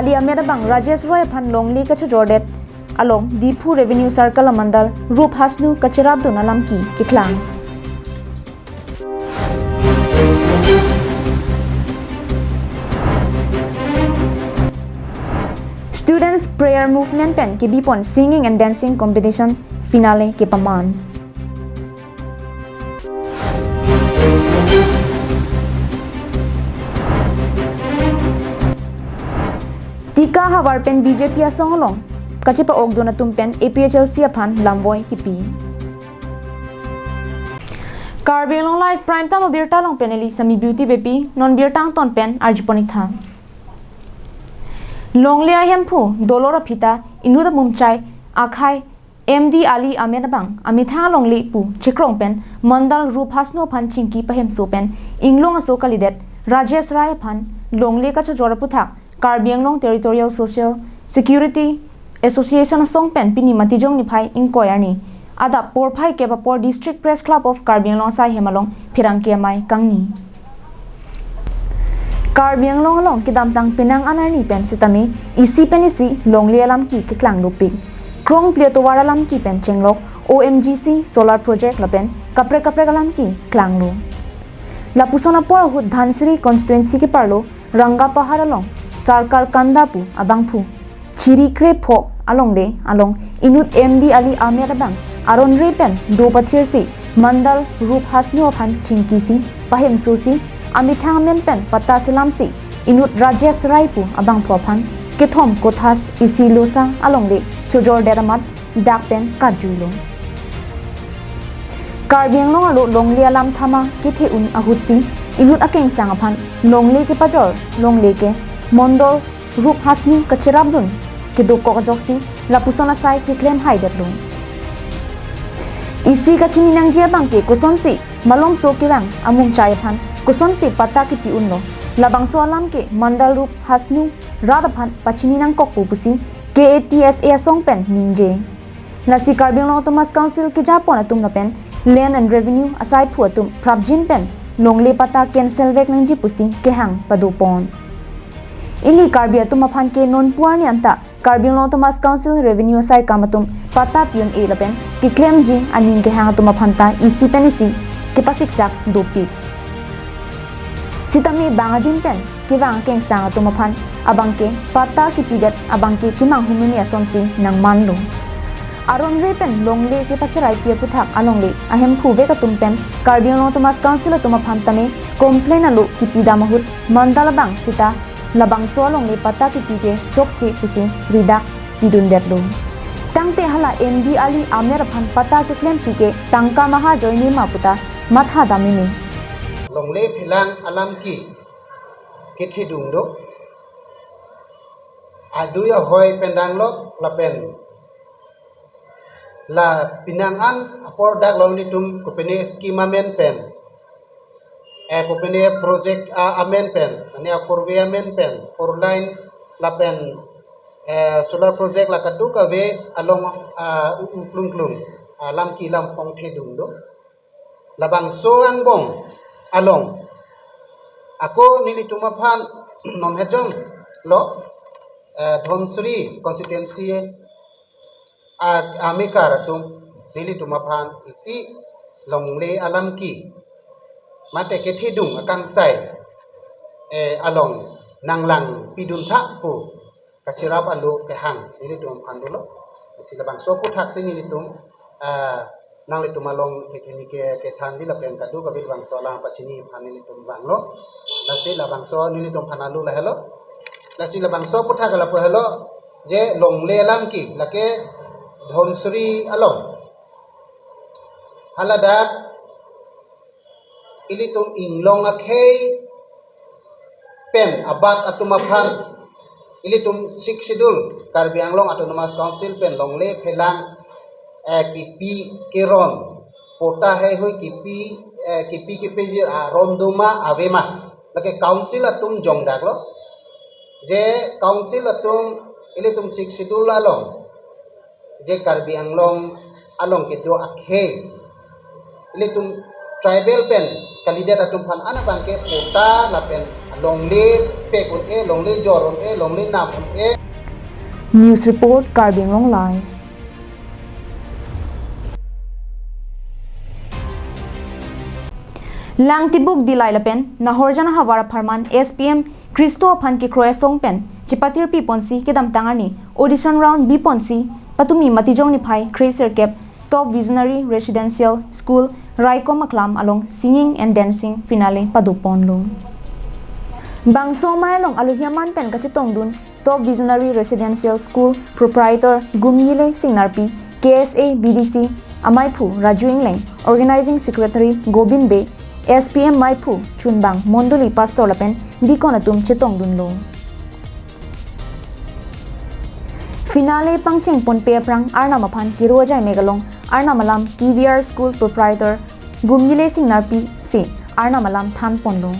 Ali Ameda Bang Rajesh Roy Phan Longli Kacha Jordet along Dipu Revenue Circle Amandal Rup Hasnu Kachirabdo Nalamki Kitlang. Students prayer movement pen kibipon singing and dancing competition finale kipaman. Tika hawar pen BJP asong along kachipa ogdo na tumpen APHLC apan lamboy kipi. Karbi long live prime time abirta long pen eli sami beauty bepi non birtang ton pen arjiponitha. Longlia hempu dolora pita inuda mumchai akhai MD Ali Amedabang amitha longli pu chikrong pen mandal rupasno phan chingki pahem so pen inglong aso kalidet Rajesh Rai phan longli ka chora puthak Karbianglong Territorial Social Security Association song pen pini matijong ni phai inquiry ada por phai ke por District Press Club of Karbianglong sai hemalong phirangke mai kangni Karbianglong long kidam tang pinang anani pen sitami isi penisi longli alam ki klang lupik krong plietowara lam ki pen chenglok OMGC solar project lapen kapre galam ki klanglo lapusona por hut dhansri constituency ke parlo ranga pahar long sarkar kandapu abangphu chiri kre pho along le along inut MD Ali Amer bang aron re pen do pathirsi mandal rup hasnu phan chingkisi pahem susi amithang men pen pata silamsi inut Rajesh Raipu abang phan kethom kothas isi losa along le chojor deramat dak pen kajulo Karbianglong alo longli alam thama kithe un ahutsi inut akeng sang phan longli ke pajor longli ke mondol rup hasni kachirabdun ke do kokjoksi lapusona sai ke claim haidetlung isi kachini nangjia bangke kusonsi malong so kirang amung chai phan kusonsi pata ki pi unlo labang so alam ke mandal rup hasnu radaphan pachini nang kokpu pusi KATSA song pen ninje nasi Karbianglong Thomas Council ke japon atum na pen land and revenue asai phu atum prabjin pen longle pata cancel vek nangji pusi ke hang padupon ili Karbi atum aphan ke non puarni anta Karbianglong Thomas Council revenue asai kamatum pata pion e lapen ki claim ji aning ke hang atum aphan ta isi penisi ke pasik sak dopi sitami bangadin pen ki wang keng sang atum aphan abangke pata ki pidet abangke ki mang humini asonsi nang manlo aron re pen longle ke pacharai pia puthak alongle ahem phuve ka tumpen Karbianglong Thomas Council atuma phamtame complain alu ki pida mahut mandala bang sita labang so longle pata ki pige chokche pusi ridak pidun detlo tangte hala MD Ali Amer phan pata ki claim pige tangka maha joini maputa matha damini longle philang alam ki kethe dungdo aduya hoy pendang lok lapen la pinangan apor dak longni tum kopene skema men pen kopene project amen pen ane forwe amen pen for line la pen solar project la kadu ka ve along plung lam ki lam pong the dung do labang so ang bong along ako nili tumaphan nom hejong lo dhonsri constituency amikar tum nili tumaphan isi longle alam ki mate ke thedung akang sai along nanglang pidun tha pu kachirap alu ke hang nili tum andulo isi labang so puthak sing nili tum nang le tum along ke thanji la pen kadu ka bil bang so la pachini phan nili tum banglo lasi labang so nili tum phanalu la hello lasi labang so puthak la pu hello je longle alam ki lake dhonsri along haladak ilitum inglong akhei pen abat atumaphan ilitum sik schedule Karbianglong Autonomous Council pen longle phelang kipi keron pota hai hoi kipi kipejir rondoma avema lake council atum jongdak lo je council atum ilitum sik schedule along je Karbianglong along kedo akhe ilitum tribal pen kalidat atum phan ana bangke pota la pen longle pek un e long le jor un e long le nam un e News Report Carbin Long Live Lang tibuk dilai lapen nahorjana hawara pharman SPM Kristo phan ki kroya song pen chipatir pi ponsi kedam tangani audition round b ponsi patumi matijong ni phai Kraser Cap Top Visionary Residential School Raiko Maklam along singing and dancing finale padupon lo Bangso mai long aluhiaman pen kachitong dun Top Visionary Residential School Proprietor Gumyile Singnarpi KSA BDC Amaipu Raju Ingleng Organizing Secretary Gobin Be SPM Maipu Chunbang Monduli Pastor Lapen Dikonatum Chetong Dunlo Finale Pangcheng Ponpe Prang Arna Mapan Kirojai Megalong Arna Malam TVR School Proprietor Gumyile Singnarpi Si Arna Malam Than Ponlo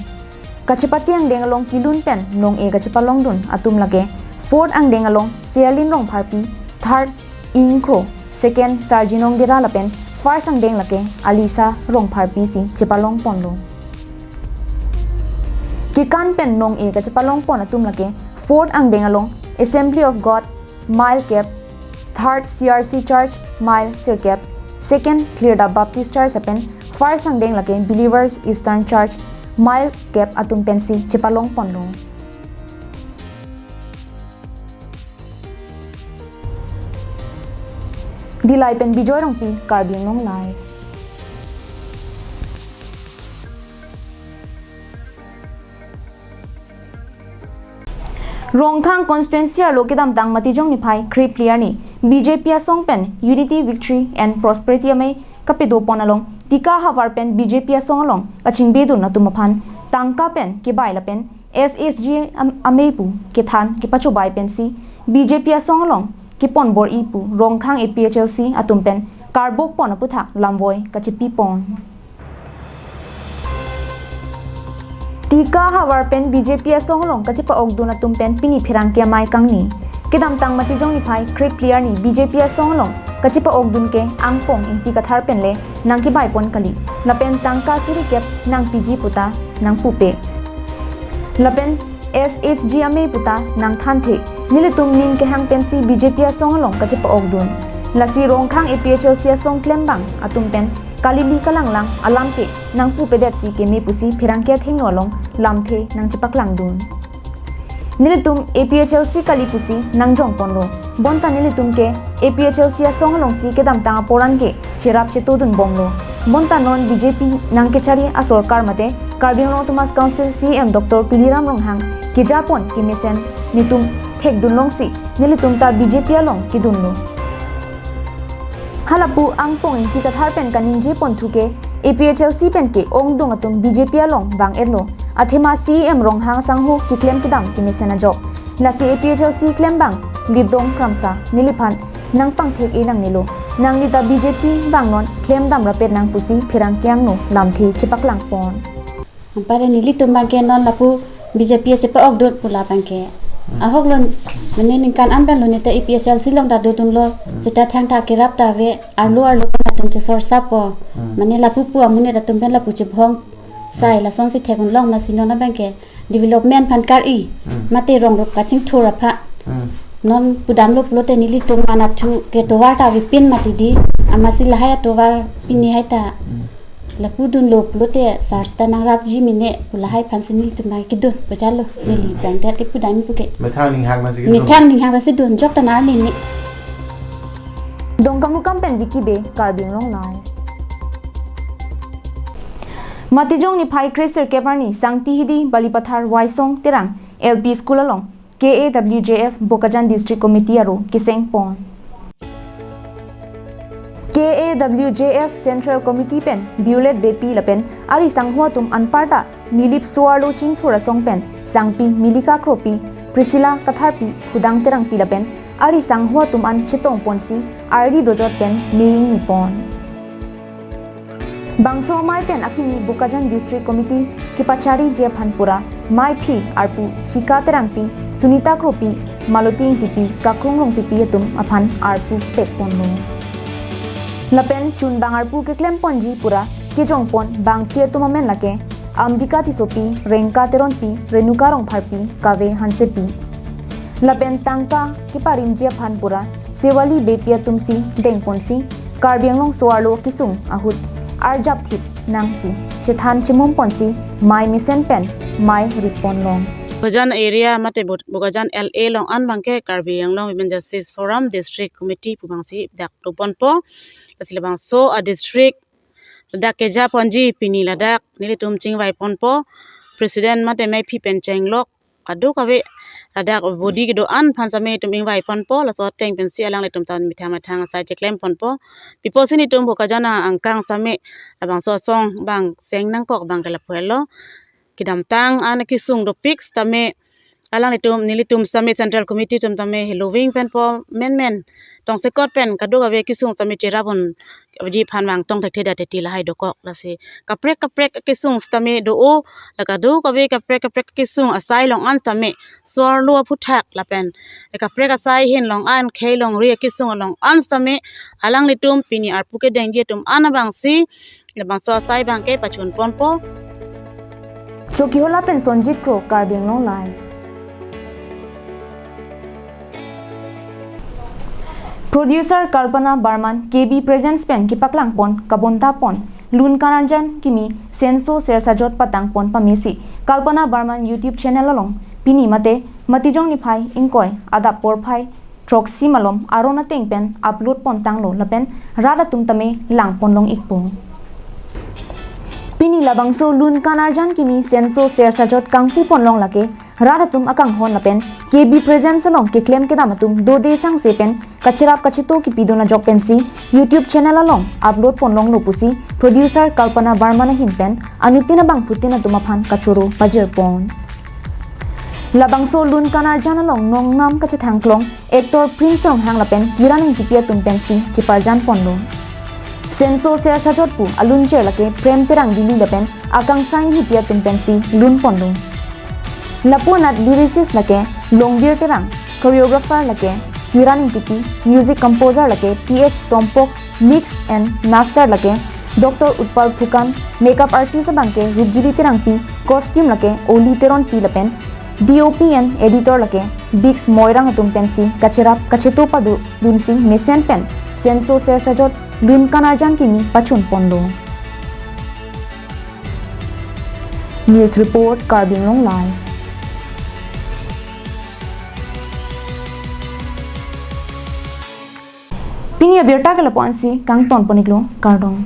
Kachipati ang dengalong kilun pen long e kachipalong dun atum lage fourth ang dengalong Sialin Rong Parpi third Inkro second Sarjinong Diralapen first ang deng lage Alisa Rong Parpi si chipalong ponlo Kikan pen long e kachipalong pon atum lage fourth ang dengalong Assembly of God Mile Cap third CRC Church Mile Sircap second Clearda Baptist Church apen first ang deng lage Believers Eastern Church Mile Cap atum pensi chipalong ponlo Dilai pen bijoy rong pi Carbin Long Live Rongthang constituency lo kedam dang matijong ni phai Krip Clear ni BJP asong pen Unity Victory and Prosperity amai kapedo ponalong Tika Havar pen BJP asong along kaching bedu na tumaphan tangka pen ki baila pen SSG amepu ki than ki pachobai pen si BJP asong along ki ponbor ipu Rongthang APHLC atum pen karbok pon aputhak lamvoy kachipi pon Tika Havar pen BJP asong along kachipa ogduna tum pen pini phirang kya mai kangni kedam tang matijong ni phai Krip Clear ni BJP asong along kachipa ogdun ke angpong inti kathar pen le nang ki bai pon kali lapen tangka suri kep nang PG puta nang pupe lapen SHG ame puta nang thanthe nilitum ning ke hang pen si BJP asong along kachipa ogdun lasi Rongthang APHLC asong klembang atum pen kalili kalanglang alam ke nang pupe det si ke me pusi phirang ke thengno along lamthe nang chipaklang dun nilitum APHLC kalipusi nang jong ponlo bonta nilitum ke APHLC asong along si ke dam tanga poran ke cherap chetodun bonglo bonta non BJP nang ke chari a sarkar mate Carbin Autonomous Council CM Dr. Piliram Ronghang ki Japon ki mesen nitum thek dunlong si nilitum ta BJP along ki dunlo halapu angpong inti kathar pen kaninje pon thuke APHLC pen ke ongdong atum BJP along bang erlo athema CM Ronghang sanghu ki klem kidam ki mesen ajok lasi APHLC klem bang lidong kramsa niliphan nang pangthek e nang nilo nang lita BJP bangnon klem dam rapet nang pusi phirang kyang no lamthi chipaklang pon ampare nili tumbang ke non lapu BJP chepa ogdot pula bangke ahok lon mane ningkan anban lon eta EPHLC long da dotun lo cheta thang ta ke rap ta ve arlo na tum che sor sap po mane lapu pu amune da tumben lapu che bhong sai la son se thekun long na sinona bangke development phan kar i mate rong rop kaching thora pha non pudam lo plote nili tum mana thu ke towar ta vi pin mati di amasi lahaya towar pini haita lapu dun lo plote sarsta nang rap ji mine pulahai phansini tumai kidun bajalo nili bangta te pudam puke methang ning hang ma mithang ning ha basi dun jok tanar ni ni dongkamu kampen wiki be Carbin Long Live matijong ni phai Kraser Keparni sangti hidi balipathar waisong terang LP school along KAWJF Bokajan District Committee aro kiseng pon KAWJF Central Committee pen Violet Bepi lapen ari sanghua tum anparta nilip suarlo ching thora song pen sangpi milika kropi Priscilla katharpi hudang terang pi lapen ari sanghua tum an chitong ponsi ardi dojot pen meing nipon Bangso mai pen akimi Bokajan District Committee kipachari je phanpura mai phi arpu chika terang pi Sunita kropi Maluting tipi kakrong rong pipi atum aphan arpu pek ponlo lapen chun bangar pu ke klem ponji pura ki jongpon bang tie tumamen lake Ambika tisopi Rengka teronpi Renuka rongpharpi Kave hansepi Lapen tangka kiparim jia phanpura Sewali bepia tumsi dengponsi Karbianglong suarlo kisung ahut Arjap thip nangpi Chethan chimum ponsi Mai misen pen Mai ripon long Bogajan area mate Bogajan LA long an bangke Karbi Anglong Women Justice Forum District Committee pubangsi dak tupon po kasilabang so a district dak keja ponji pini ladak nili tumching vai pon po president mate mai phi pen chenglok adu kawe ladak body kido an phansame tuming vai pon po la so teng pensi alang le tum tan mitha mathang sai cheklem pon po pipo sini tum Bogajana angkang same labang so song bang seng nang kok bang kala phelo kidam tang an kisung do pics tame alang litum nilitum summit central committee tum tame loving pen po men tong sekot pen kadu gawe kisung summit cherabon ji phanwang tong thek theda teti la hai do kok la se kaprek kisung tame do o la kadu gawe kaprek kisung asai long an tame swar lo phuthak la pen kaprek asai hin long an khei long ri kisung long an tame alang litum pini ar puke dengge tum anabang si labang so asai bang ke pachun pon po Chokihola pen Sonjit Kro Karbianglong live Producer Kalpana Barman KB Presents Pen Kipaklang Pon Kabonta Pon Lun Kanarjan Kimi Senso Sersajot Patang Pon Pamisi Kalpana Barman YouTube channel along Pini Mate Matijong Niphai Inkoi Adap Porphai Troxy Malom Arona Tengpen Upload Pon Tanglo Lapen Rada Tumtame Lang Ponlong Ikpong Pini labangso Lun Kanarjan Kimi Senso Sersajot Kangpu Ponlong Lake Radatum akang hon lapen KB Presents along ke claim ke damatum do de sang sepen kachirap kachito ki pidona jok pensi YouTube channel along upload ponlong lopusi producer Kalpana Barmana hinpen anutina bang putina tumaphan kachuro pajir pon labangso Lun Kanarjan along nong nam kachithangklong actor Prince Song hang lapen kiraning kipia tumpensi chiparjan ponlong Senso Sersajot pu alun cher lake prem terang dili lapen akang sang hipia tumpensi lun ponlong Lapunat lyricist lake Longbeer Terang choreographer lake Hiraning Tipi music composer lake PH Tompok mix and master lake Dr. Utpal Phukan makeup artist bangke Rupjili Terang pi costume lake Oli Teron pi lapen DOP and editor lake Bix Moirang atum pensi kachirap kacheto padu dunsi mesen pen Senso Sersajot Lun Kanarjan kimi pachun pondo News report Karbianglong live Pini abierta ke lapuan si kang ton poniklo kardong